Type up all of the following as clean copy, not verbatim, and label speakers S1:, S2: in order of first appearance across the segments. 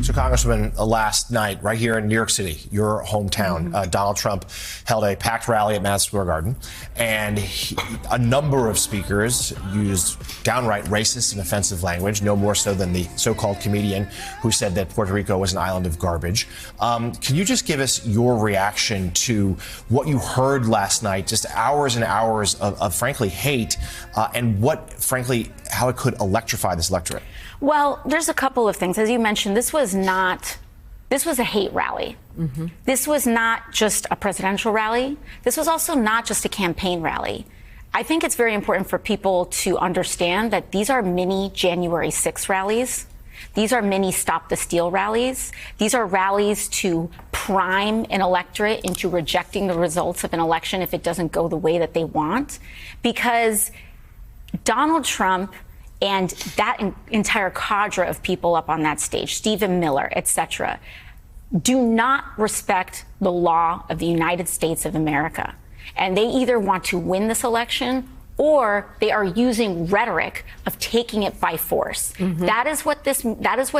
S1: So, Congressman, last night, right here in New York City, your hometown, Donald Trump held a packed rally at Madison Square Garden, and a number of speakers used downright racist and offensive language, no more so than the so-called comedian who said that Puerto Rico was an island of garbage. Can you just give us your reaction to what you heard last night, just hours and hours of frankly, hate, and what, frankly, how it could electrify this electorate?
S2: Well, there's a couple of things. As you mentioned, this was a hate rally. This was not just a presidential rally. This was also not just a campaign rally. I think it's very important for people to understand that these are mini January 6 rallies. These are mini Stop the Steal rallies. These are rallies to prime an electorate into rejecting the results of an election if it doesn't go the way that they want. Because Donald Trump and that entire cadre of people up on that stage, Stephen Miller, et cetera, do not respect the law of the United States of America. And they either want to win this election or they are using rhetoric of taking it by force. That is what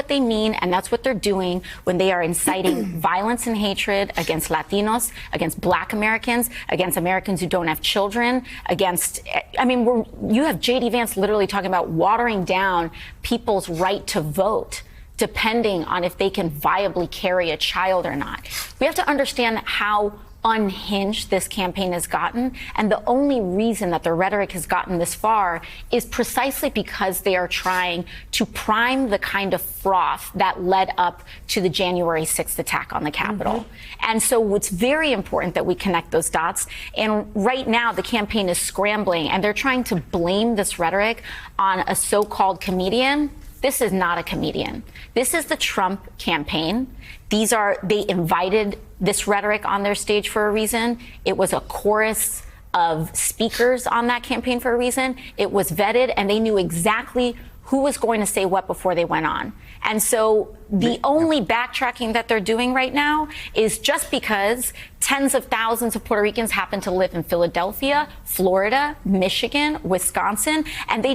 S2: they mean, and that's what they're doing when they are inciting violence and hatred against Latinos, against Black Americans, against Americans who don't have children, you have J.D. Vance literally talking about watering down people's right to vote, depending on if they can viably carry a child or not. We have to understand how unhinged this campaign has gotten, and the only reason that the rhetoric has gotten this far is precisely because they are trying to prime the kind of froth that led up to the January 6th attack on the Capitol. And so it's very important that we connect those dots. And right now, the campaign is scrambling, and they're trying to blame this rhetoric on a so-called comedian. This is not a comedian. This is the Trump campaign. They invited this rhetoric on their stage for a reason. It was a chorus of speakers on that campaign for a reason. It was vetted, and they knew exactly who was going to say what before they went on. And so the only backtracking that they're doing right now is just because tens of thousands of Puerto Ricans happen to live in Philadelphia, Florida, Michigan, Wisconsin, and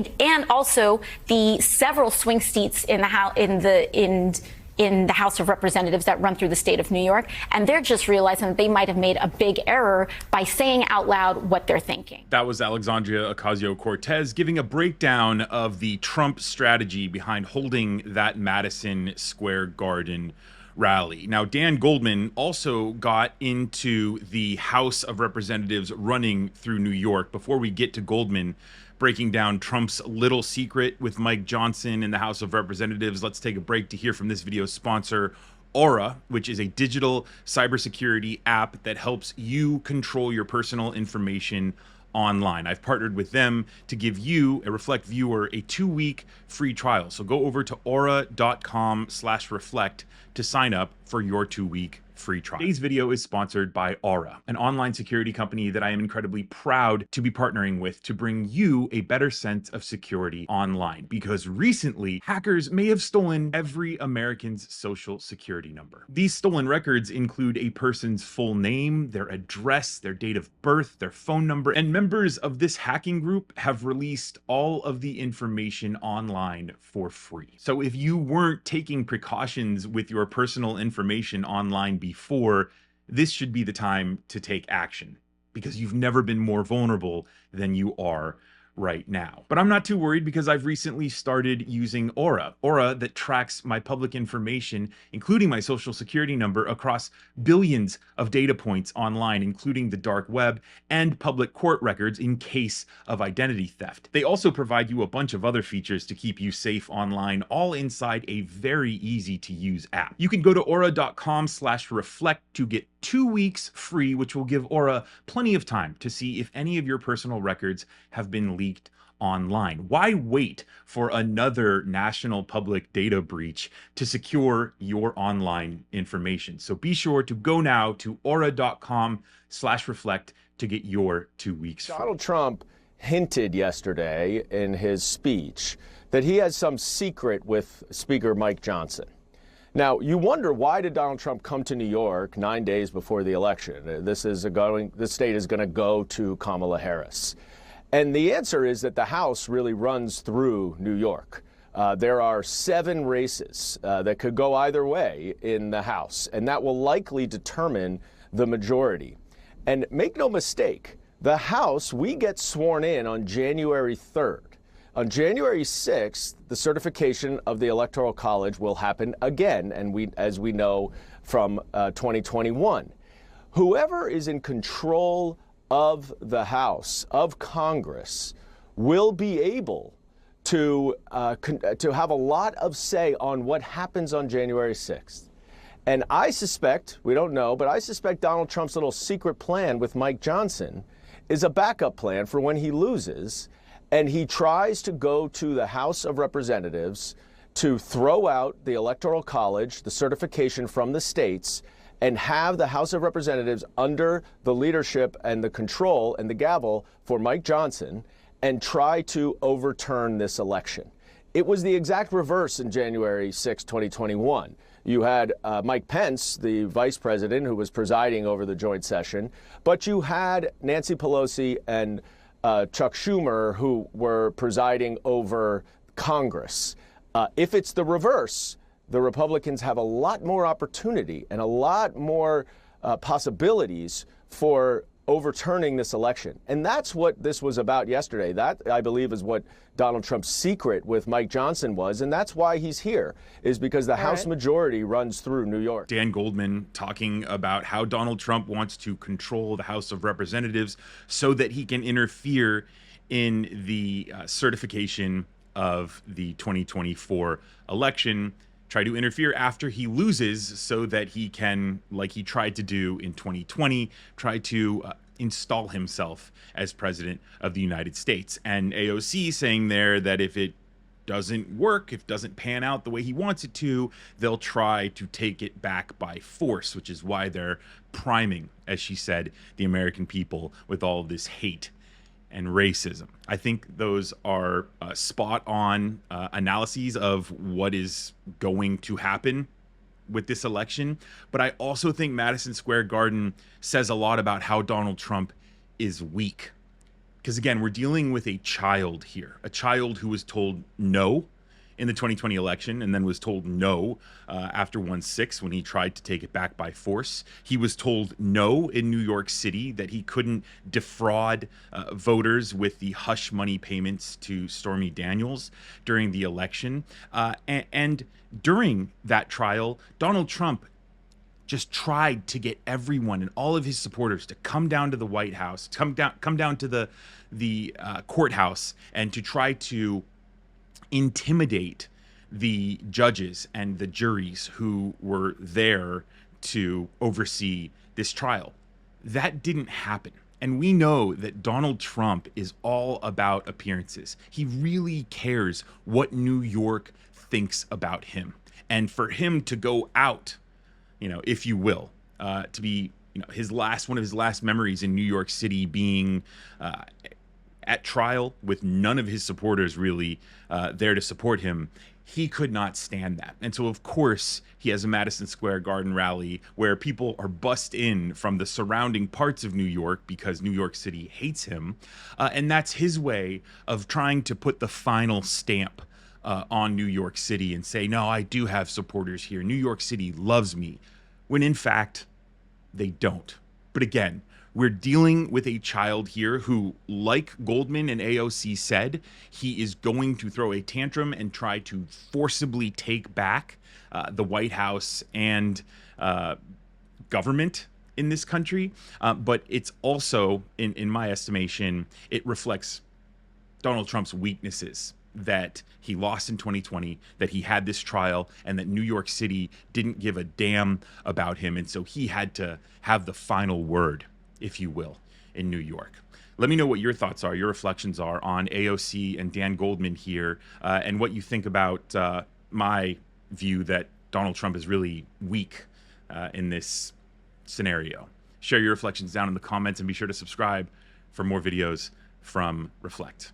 S2: also the several swing seats in the House of Representatives that run through the state of New York, and they're just realizing that they might have made a big error by saying out loud what they're thinking.
S3: That was Alexandria Ocasio Cortez giving a breakdown of the Trump strategy behind holding that Madison Square Garden rally. Now, Dan Goldman also got into the House of Representatives running through New York. Before we get to Goldman breaking down Trump's little secret with Mike Johnson in the House of Representatives, let's take a break to hear from this video's sponsor, Aura, which is a digital cybersecurity app that helps you control your personal information online. I've partnered with them to give you, a Reflect viewer, a 2-week free trial. So go over to aura.com/reflect to sign up for your 2-week free trial. Today's video is sponsored by Aura, an online security company that I am incredibly proud to be partnering with to bring you a better sense of security online, because recently hackers may have stolen every American's social security number. These stolen records include a person's full name, their address, their date of birth, their phone number, and members of this hacking group have released all of the information online for free. So if you weren't taking precautions with your personal information online before, this should be the time to take action, because you've never been more vulnerable than you are right now. But I'm not too worried, because I've recently started using Aura that tracks my public information, including my social security number, across billions of data points online, including the dark web and public court records in case of identity theft. They also provide you a bunch of other features to keep you safe online, all inside a very easy to use app. You can go to aura.com/reflect to get 2 weeks free, which will give Aura plenty of time to see if any of your personal records have been leaked online. Why wait for another national public data breach to secure your online information? So be sure to go now to aura.com/reflect to get your 2 weeks free.
S4: Donald Trump hinted yesterday in his speech that he has some secret with Speaker Mike Johnson. Now, you wonder, why did Donald Trump come to New York 9 days before the election? This state is going to go to Kamala Harris. And the answer is that the House really runs through New York. There are 7 races that could go either way in the House, and that will likely determine the majority. And make no mistake, the House, we get sworn in on January 3rd. On January 6th, the certification of the Electoral College will happen again, and as we know from 2021. Whoever is in control of the House, of Congress, will be able to have a lot of say on what happens on January 6th. And I suspect, we don't know, but I suspect Donald Trump's little secret plan with Mike Johnson is a backup plan for when he loses, and he tries to go to the House of Representatives to throw out the Electoral College, the certification from the states, and have the House of Representatives under the leadership and the control and the gavel for Mike Johnson, and try to overturn this election. It was the exact reverse in January 6, 2021. You had Mike Pence, the vice president, who was presiding over the joint session, but you had Nancy Pelosi and Chuck Schumer, who were presiding over Congress. If it's the reverse, the Republicans have a lot more opportunity and a lot more possibilities for overturning this election. And that's what this was about yesterday. That, I believe, is what Donald Trump's secret with Mike Johnson was. And that's why he's here, is because the House majority runs through New York.
S3: Dan Goldman talking about how Donald Trump wants to control the House of Representatives so that he can interfere in the certification of the 2024 election, try to interfere after he loses so that he can, like he tried to do in 2020, try to install himself as president of the United States. And AOC saying there that if it doesn't work, if it doesn't pan out the way he wants it to, they'll try to take it back by force, which is why they're priming, as she said, the American people with all of this hate and racism. I think those are spot on analyses of what is going to happen with this election. But I also think Madison Square Garden says a lot about how Donald Trump is weak. Because again, we're dealing with a child here, a child who was told no in the 2020 election and then was told no after 1/6 when he tried to take it back by force. He was told no in New York City, that he couldn't defraud voters with the hush money payments to Stormy Daniels during the election. And during that trial, Donald Trump just tried to get everyone and all of his supporters to come down to the White House, come down to the courthouse, and to try to intimidate the judges and the juries who were there to oversee this trial. That didn't happen. And we know that Donald Trump is all about appearances. He really cares what New York thinks about him. And for him to go out, if you will, to be, one of his last memories in New York City being at trial with none of his supporters really there to support him, he could not stand that. And so, of course, he has a Madison Square Garden rally where people are bussed in from the surrounding parts of New York because New York City hates him. And that's his way of trying to put the final stamp on New York City and say, no, I do have supporters here. New York City loves me, when in fact, they don't. But again, we're dealing with a child here who, like Goldman and AOC said, he is going to throw a tantrum and try to forcibly take back the White House and government in this country. But it's also, in my estimation, it reflects Donald Trump's weaknesses, that he lost in 2020, that he had this trial, and that New York City didn't give a damn about him. And so he had to have the final word, if you will, in New York. Let me know what your thoughts are, your reflections are on AOC and Dan Goldman here, and what you think about my view that Donald Trump is really weak in this scenario. Share your reflections down in the comments and be sure to subscribe for more videos from Reflect.